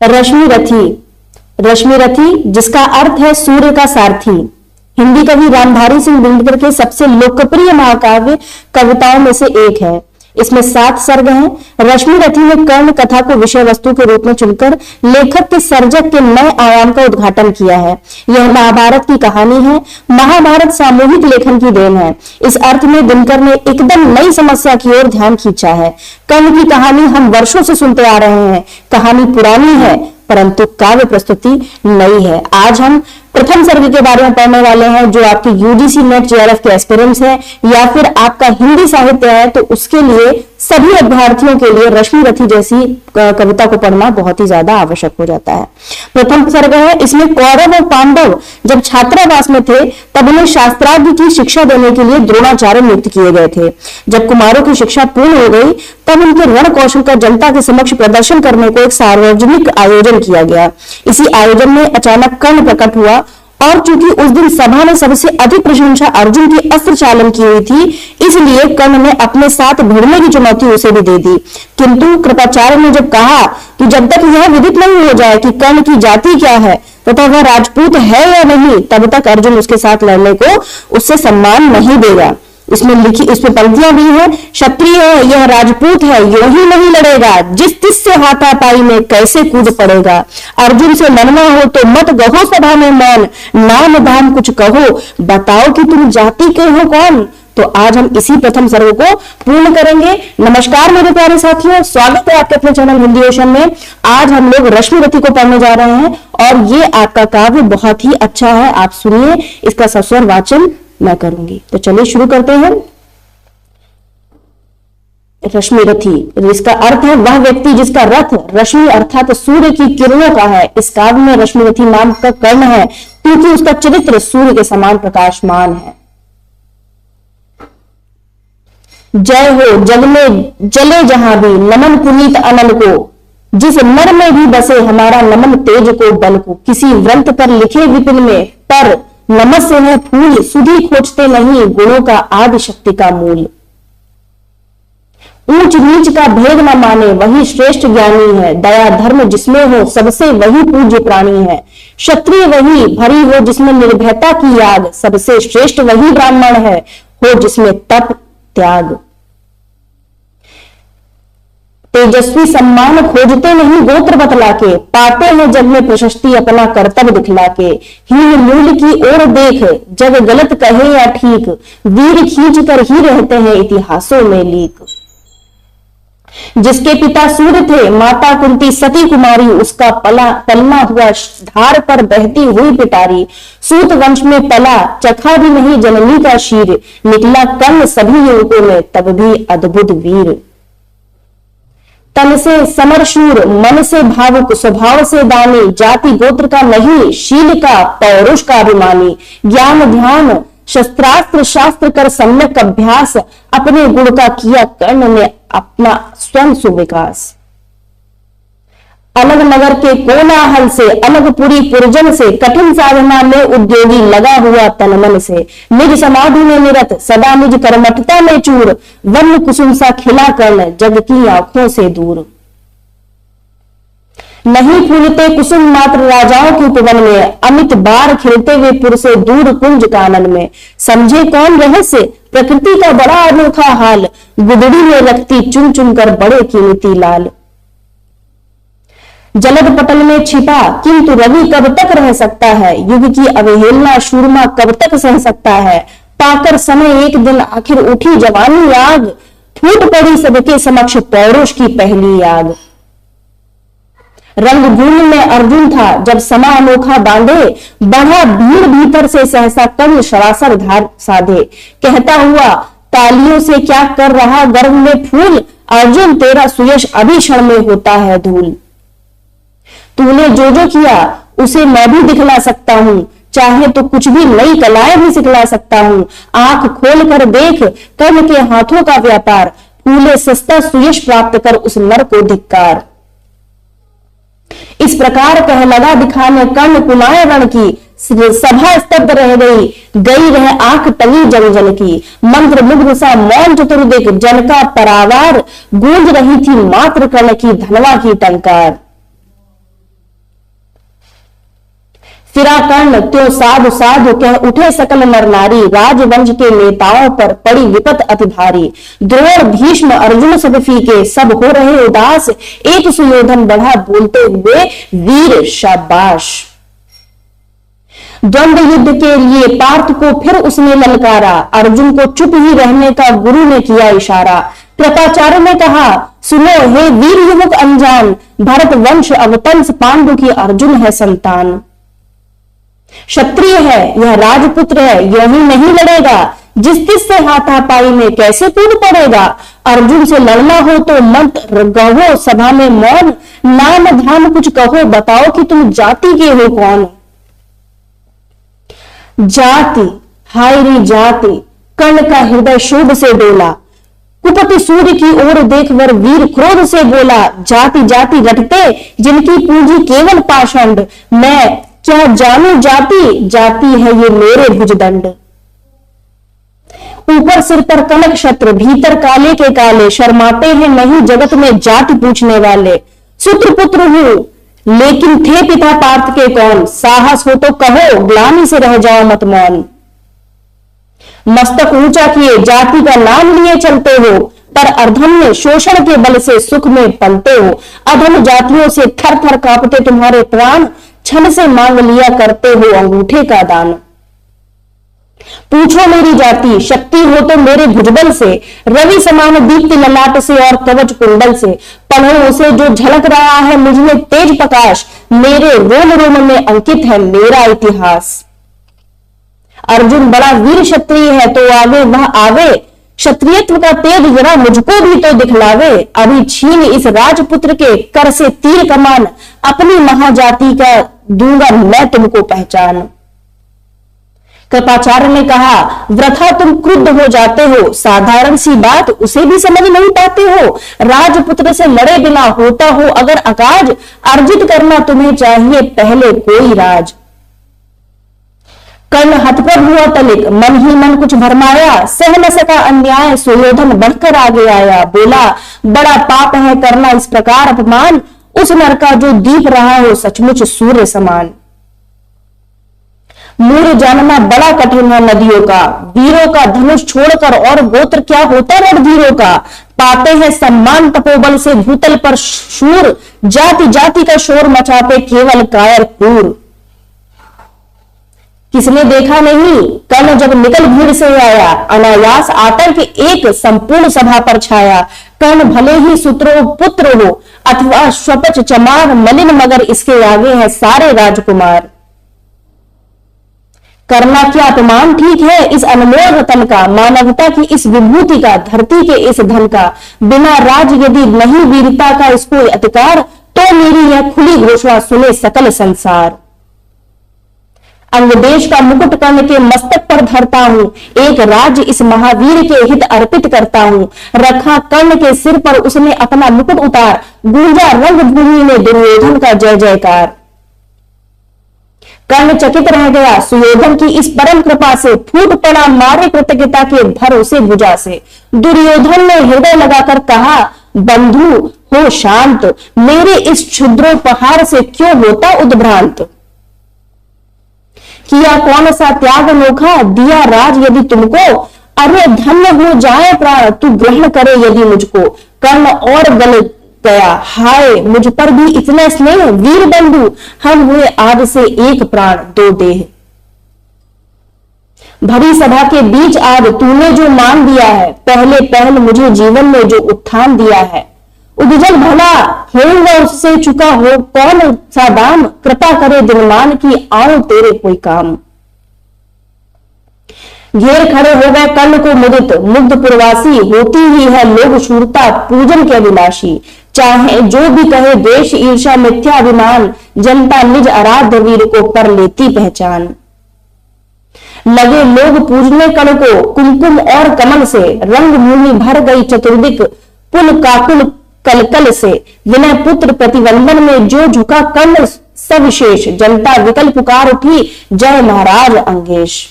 रश्मि रथी। रश्मि रथी जिसका अर्थ है सूर्य का सारथी, हिंदी कवि रामधारी सिंह दिनकर के सबसे लोकप्रिय महाकाव्य कविताओं में से एक है। इसमें 7 सर्ग हैं। रश्मि रथी ने कर्ण कथा को विषय वस्तु के रूप में चुनकर लेखक के सर्जक के नए आयाम का उद्घाटन किया है। यह महाभारत की कहानी है। महाभारत सामूहिक लेखन की देन है। इस अर्थ में दिनकर ने एकदम नई समस्या की ओर ध्यान खींचा है। कर्ण की कहानी हम वर्षों से सुनते आ रहे हैं। कहानी पुरानी है परंतु काव्य प्रस्तुति नई है। आज हम प्रथम सर्ग के बारे में पढ़ने वाले हैं, जो आपके यूजीसी नेट जेआरएफ के एस्पिरेंट्स हैं या फिर आपका हिंदी साहित्य है तो उसके लिए सभी अभ्यर्थियों के लिए रश्मि रथी जैसी कविता को पढ़ना बहुत ही ज्यादा आवश्यक हो जाता है। प्रथम सर्ग है। इसमें कौरव और पांडव जब छात्रावास में थे तब उन्हें शास्त्रार्थ की शिक्षा देने के लिए द्रोणाचार्य नियुक्त किए गए थे। जब कुमारों की शिक्षा पूर्ण हो गई तब उनके रण कौशल का जनता के समक्ष प्रदर्शन करने को एक सार्वजनिक आयोजन किया गया। इसी आयोजन में अचानक कर्ण प्रकट हुआ और चूंकि उस दिन सभा ने सबसे अधिक प्रशंसा अर्जुन की अस्त्र चालन की हुई थी, इसलिए कर्ण ने अपने साथ भिड़ने की चुनौती उसे भी दे दी। किंतु कृपाचार्य ने जब कहा कि जब तक यह विदित नहीं हो जाए कि कर्ण की जाति क्या है तथा वह राजपूत है या नहीं, तब तक अर्जुन उसके साथ लड़ने को उससे सम्मान नहीं देगा। इसमें पंक्तियां भी हैं। क्षत्रिय है यह राजपूत है, यूं ही नहीं लड़ेगा, जिस तिस से हाथापाई में कैसे कूद पड़ेगा। अर्जुन से लड़ना हो तो मत गहो सभा में मौन, नाम धाम कुछ कहो, बताओ कि तुम जाति के हो कौन। तो आज हम इसी प्रथम सर्ग को पूर्ण करेंगे। नमस्कार मेरे प्यारे साथियों, स्वागत है आपके अपने चैनल हिंदी ओशन में। आज हम लोग रश्मि रथी को पढ़ने जा रहे हैं और ये आपका काव्य बहुत ही अच्छा है। आप सुनिए, इसका सस्वर वाचन मैं करूंगी। तो चलिए शुरू करते हैं। रश्मि रथी, इसका अर्थ है वह व्यक्ति जिसका रथ रश्मि अर्थात सूर्य की किरणों का है। इस काव्य में रश्मि रथी नाम का कर्ण है क्योंकि उसका चरित्र सूर्य के समान प्रकाशमान है। जय हो जग में जले जहां भी, नमन पुनीत अनल को, जिस नर में भी बसे हमारा नमन तेज को बल को। किसी व्रंत पर लिखे विपिन में पर नमस्य है फूल, सुधी खोजते नहीं गुणों का आदि शक्ति का मूल। ऊंच नीच का भेद न माने वही श्रेष्ठ ज्ञानी है, दया धर्म जिसमें हो सबसे वही पूज्य प्राणी है। क्षत्रिय वही भरी हो जिसमें निर्भयता की याद, सबसे श्रेष्ठ वही ब्राह्मण है हो जिसमें तप त्याग। तेजस्वी सम्मान खोजते नहीं गोत्र बतला के, पाते हैं जग में प्रशस्ति अपना कर्तव्य दिखला के। हीन मूल की ओर देख जग गलत कहे या ठीक, वीर खींच कर ही रहते हैं इतिहासों में लीक। जिसके पिता सूर्य थे माता कुंती सती कुमारी, उसका पलना हुआ धार पर बहती हुई पिटारी। सूत वंश में पला चखा भी नहीं जननी का शीर, निकला कर्ण सभी युवकों में तब भी अद्भुत वीर। तन से समरशूर मन से भावुक स्वभाव से दानी, जाति गोत्र का नहीं शील का पौरुष का अभिमानी। ज्ञान ध्यान शस्त्रास्त्र शास्त्र कर सम्यक अभ्यास, अपने गुण का किया कर्ण ने अपना स्वयं सुविकास। अलग नगर के कोलाहल से अलग पुरी पुरजन से, कठिन साधना में उद्योगी लगा हुआ तन मन से। निज समाधि में निरत सदा निज कर्मठता में चूर, वन्य कुसुम सा खिला कर्ण जग की आंखों से दूर। नहीं फूलते कुसुम मात्र राजाओं के उपवन में, अमित बार खिलते हुए पुर से दूर कुंज कानन में। समझे कौन रहस्य प्रकृति का बड़ा अनोखा हाल, गुदड़ी में रखती चुन चुन कर बड़े कीमती लाल। जलद पटल में छिपा किंतु रवि कब तक रह सकता है, युग की अवहेलना शूरमा कब तक सह सकता है। पाकर समय एक दिन आखिर उठी जवानी आग, फूट पड़ी सबके समक्ष पौरुष की पहली आग। रंगभूमि में अर्जुन था जब समा अनोखा बांधे, बढ़ा भीड़ भीतर से सहसा कर्ण सरासर धार साधे। कहता हुआ तालियों से क्या कर रहा गर्भ में फूल, अर्जुन तेरा सुयश अभी क्षण में होता है धूल। तूने जो जो किया उसे मैं भी दिखला सकता हूं, चाहे तो कुछ भी नई कलाएं भी सिखला सकता हूं। आंख खोल कर देख कर्ण के हाथों का व्यापार, फूले सस्ता सुयश प्राप्त कर उस नर को धिक्कार। इस प्रकार कह लगा दिखाने कर्ण कुलाए रण की, सभा स्तब्ध रह गई रह आंख टंगी जन जन की। मंत्र मुग्ध सा मौन चतुर्दिक जन का परावार, गूंज रही थी मात्र कर्ण की धनवा की टंकार। फिरा कर्ण त्यों साधु साधु कह उठे सकल नर नारी, राजवंश के नेताओं पर पड़ी विपत अति भारी। द्रोण भीष्म अर्जुन सब फीके, सब हो रहे उदास, एक सुयोधन बढ़ा बोलते हुए वीर शाबाश। द्वंद्व युद्ध के लिए पार्थ को फिर उसने ललकारा, अर्जुन को चुप ही रहने का गुरु ने किया इशारा। कृपाचार्य ने कहा सुनो हे वीर युवक अनजान, भरत वंश अवतंस पांडु की अर्जुन है संतान। क्षत्रिय है यह राजपुत्र है, यही नहीं लड़ेगा, जिस से हाथापाई में कैसे कूद पड़ेगा। अर्जुन से लड़ना हो तो मत गहो सभा में मौन, नाम धाम कुछ कहो बताओ कि तुम जाति के हो कौन। जाति हाय रे जाति, कर्ण का हृदय शोभ से डोला, कुपति सूर्य की ओर देखकर वीर क्रोध से बोला। जाति जाति रटते जिनकी पूंजी केवल पाषंड, मैं क्या जानू जाति, जाति है ये मेरे भुजदंड। ऊपर सिर पर कनक छत्र, भीतर काले के काले, शर्माते हैं नहीं जगत में जाति पूछने वाले। सूत्र पुत्र हूं लेकिन थे पिता पार्थ के कौन, साहस हो तो कहो ग्लानि से रह जाओ मत मौन। मस्तक ऊंचा किए जाति का नाम लिए चलते हो, पर अर्धन्य शोषण के बल से सुख में पलते हो। अधम जातियों से थर थर कांपते तुम्हारे प्राण, छन से मांग लिया करते हो अंगूठे का दान। पूछो मेरी जाति, शक्ति हो तो मेरे भुजबल से, रवि समान दीप्ति ललाट से और कवच कुंडल से। पढ़ो उसे जो झलक रहा है मुझ में तेज प्रकाश, मेरे रोम रोम में अंकित है मेरा इतिहास। अर्जुन बड़ा वीर क्षत्रिय है तो आगे वह आवे, क्षत्रियत्व का तेज जरा मुझको भी तो दिखलावे। अभी छीन इस राजपुत्र के कर से तीर कमान, अपनी महाजाति का दूंगा मैं तुमको पहचान। कृपाचार्य ने कहा वृथा तुम क्रुद्ध हो जाते हो, साधारण सी बात उसे भी समझ नहीं पाते हो। राजपुत्र से लड़े बिना होता हो अगर अकाज, अर्जित करना तुम्हें चाहिए पहले कोई राज। कर्ण हतप्रभ हुआ तलिक, मन ही मन कुछ भरमाया, सह न सका अन्याय, सुयोधन बढ़कर आगे आया। बोला बड़ा पाप है करना इस प्रकार अपमान, उस नर का जो दीप रहा हो सचमुच सूर्य समान। मूर जानना बड़ा कठिन है नदियों का, वीरों का धनुष छोड़कर और गोत्र क्या होता रणधीरों का। पाते हैं सम्मान तपोबल से भूतल पर शूर, जाति जाति का शोर मचाते केवल कायर क्रूर। किसने देखा नहीं कर्ण जब निकल भीड़ से आया, अनायास आतंक एक संपूर्ण सभा पर छाया। कर्ण भले ही सुत्रो पुत्र हो अथवा स्वपच चमार, मलिन मगर इसके आगे है सारे राजकुमार। करना क्या अपमान ठीक है इस अनमोल रतन का, मानवता की इस विभूति का, धरती के इस धन का। बिना राज यदि नहीं वीरता का इसको अधिकार, तो मेरी यह खुली घोषणा सुने सकल संसार। अंगदेश का मुकुट कर्ण के मस्तक पर धरता हूं, एक राज्य इस महावीर के हित अर्पित करता हूं। रखा कर्ण के सिर पर उसने अपना मुकुट उतार, गूंजा रंगभूमि में दुर्योधन का जय जयकार। कर्ण चकित रह गया सुयोधन की इस परम कृपा से, फूट पड़ा मारे कृतज्ञता के भरोसे भुजा से। दुर्योधन ने हृदय लगाकर कहा बंधु हो शांत, मेरे इस क्षुद्रोपहार से क्यों होता उद्भ्रांत। किया कौन सा त्याग अनोखा, दिया राज यदि तुमको, अरे धन्य हो जाए प्राण तू ग्रहण करे यदि मुझको। कर्ण और गल गया हाय मुझ पर भी इतना स्नेह, वीर बंधु हम हुए आज से एक प्राण दो देह। भरी सभा के बीच आज तूने जो मान दिया है, पहले पहल मुझे जीवन में जो उत्थान दिया है। उद्जल भला होऊंगा उससे चुका हो कौन सा दाम, कृपा करे दिनमान की आऊं तेरे कोई काम। घेर खड़े हो गए कर्ण को मुदित, मुग्ध पुरवासी होती ही है लोग शूरता पूजन के अभिलाषी। चाहे जो भी कहे द्वेष ईर्षा मिथ्या अभिमान, जनता निज आराध्य वीर को कर लेती पहचान। लगे लोग पूजने कर्ण को कुमकुम और कमल से, रंग भूमि भर गई चतुर्दिक पुल काकुल कलकल से। विनय पुत्र प्रतिवंदन में जो झुका कर्ण सविशेष, जनता विकल पुकार उठी जय महाराज अंगेश।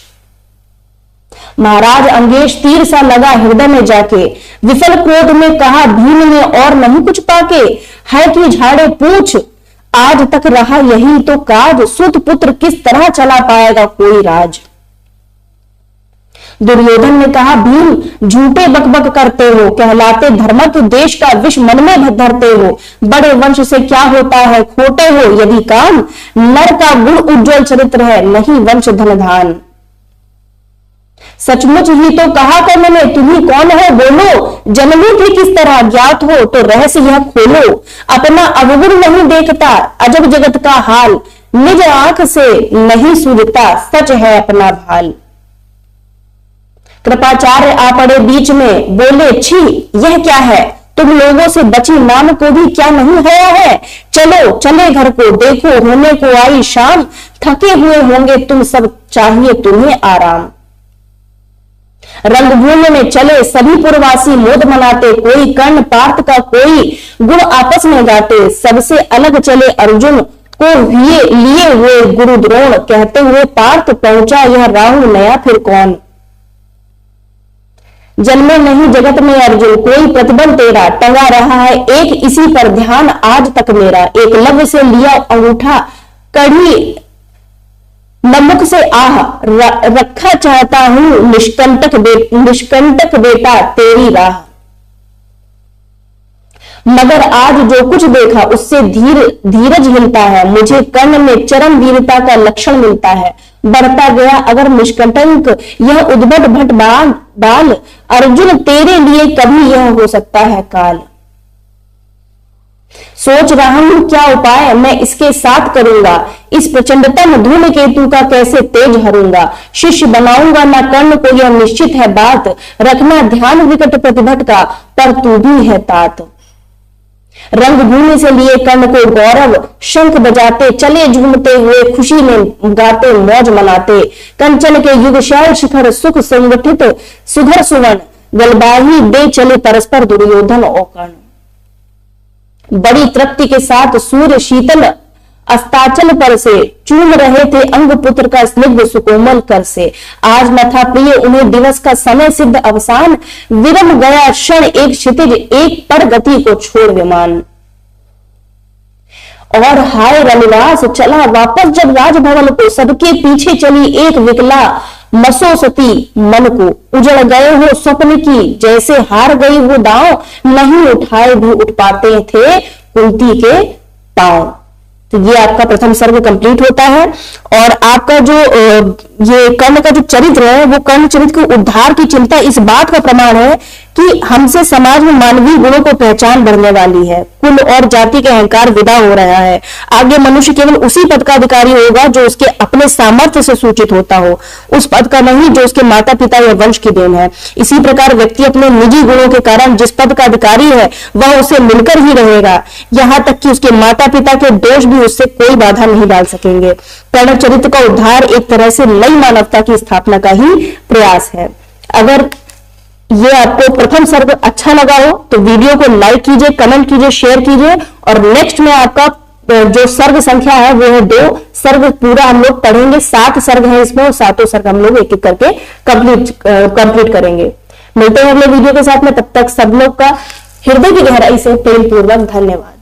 महाराज अंगेश तीर सा लगा हृदय में जाके, विफल क्रोध में कहा भीम ने और नहीं कुछ पाके। है कि झाड़े पूछ आज तक रहा यही तो काज, सुत पुत्र किस तरह चला पाएगा कोई राज। दुर्योधन ने कहा, भीम झूठे बकबक करते हो, कहलाते धर्मक देश का विष मन में धरते हो। बड़े वंश से क्या होता है, खोटे हो यदि काम, नर का गुण उज्जवल चरित्र है, नहीं वंश धन धान। सचमुच ही तो कहा कर्म में, तुम्ही कौन हो बोलो, जन्मी थी किस तरह, ज्ञात हो तो रहस्य यह खोलो। अपना अवगुण नहीं देखता, अजब जगत का हाल, निज आंख से नहीं सूझता, सच है अपना भाल। कृपाचार्य आ पड़े बीच में, बोले, छी यह क्या है, तुम लोगों से बची नाम को भी क्या नहीं होया है। चलो चले घर को, देखो होने को आई शाम, थके हुए होंगे तुम सब, चाहिए तुम्हें आराम। रंगभूमि में चले सभी पुरवासी, मोद मनाते, कोई कर्ण पार्थ का कोई गुण आपस में गाते। सबसे अलग चले अर्जुन को लिए हुए गुरु द्रोण, कहते हुए पार्थ पहुंचा यह राहु नया फिर कौन। जन्मे नहीं जगत में अर्जुन, कोई प्रतिबल तेरा, टंगा रहा है एक इसी पर ध्यान आज तक मेरा। एकलव्य से लिया अंगूठा, कड़ी नमुक से आह, रखा चाहता हूं निष्कंटक बेटा तेरी राह। मगर आज जो कुछ देखा उससे धीरज हिलता है, मुझे कर्ण में चरम वीरता का लक्षण मिलता है। बढ़ता गया अगर निष्कंटक यह उद्भट भट बाल, अर्जुन तेरे लिए कभी यह हो सकता है काल। सोच रहा हूं क्या उपाय मैं इसके साथ करूंगा, इस प्रचंडतम धूमकेतु का कैसे तेज हरूंगा। शिष्य बनाऊंगा ना कर्ण को यह निश्चित है बात, रखना ध्यान विकट प्रतिभट का, पर तू भी है तात। रंगभूमि से लिए कर्ण को गौरव, शंख बजाते चले झूमते हुए, खुशी में गाते मौज मनाते। कंचन के युग शैल शिखर सुख संगठित, सुधर सुवर्ण गलबाही दे चले परस्पर दुर्योधन और कर्ण। बड़ी तृप्ति के साथ सूर्य शीतल अस्ताचल पर से, चूम रहे थे अंग पुत्र का स्निग्ध सुकोमल कर से। आज न था प्रिय उन्हें दिवस का समय सिद्ध अवसान, विरम गया क्षण एक क्षितिज, एक पर गति को छोड़ विमान। और हाय रनिवास चला वापस जब राजभवन को, सबके पीछे चली एक विकला मसोसती मन को। उजड़ गए हो स्वप्न की, जैसे हार गई वो दांव, नहीं उठाए भी उठ पाते थे कुंती के पांव। तो ये आपका प्रथम सर्ग कंप्लीट होता है। और आपका जो ये कर्ण का जो चरित्र है, वो कर्ण चरित्र के उद्धार की चिंता इस बात का प्रमाण है कि हमसे समाज में मानवीय गुणों को पहचान बढ़ने वाली है, कुल और जाति के अहंकार विदा हो रहा है। आगे मनुष्य केवल उसी पद का अधिकारी होगा जो उसके अपने सामर्थ्य से सूचित होता हो, उस पद का नहीं जो उसके माता पिता या वंश की देन है। इसी प्रकार व्यक्ति अपने निजी गुणों के कारण जिस पद का अधिकारी है वह उसे मिलकर ही रहेगा, यहाँ तक कि उसके माता पिता के दोष भी उससे कोई बाधा नहीं डाल सकेंगे। कर्ण चरित्र का उद्धार एक तरह से नई मानवता की स्थापना का ही प्रयास है। अगर ये आपको प्रथम सर्ग अच्छा लगा हो तो वीडियो को लाइक कीजिए, कमेंट कीजिए, शेयर कीजिए। और नेक्स्ट में आपका जो सर्ग संख्या है वो है 2 सर्ग पूरा हम लोग पढ़ेंगे। 7 सर्ग है इसमें और 7 सर्ग हम लोग एक एक करके कंप्लीट करेंगे। मिलते हैं अगले वीडियो के साथ में, तब तक सब लोग का हृदय की गहराई से प्रेम पूर्वक धन्यवाद।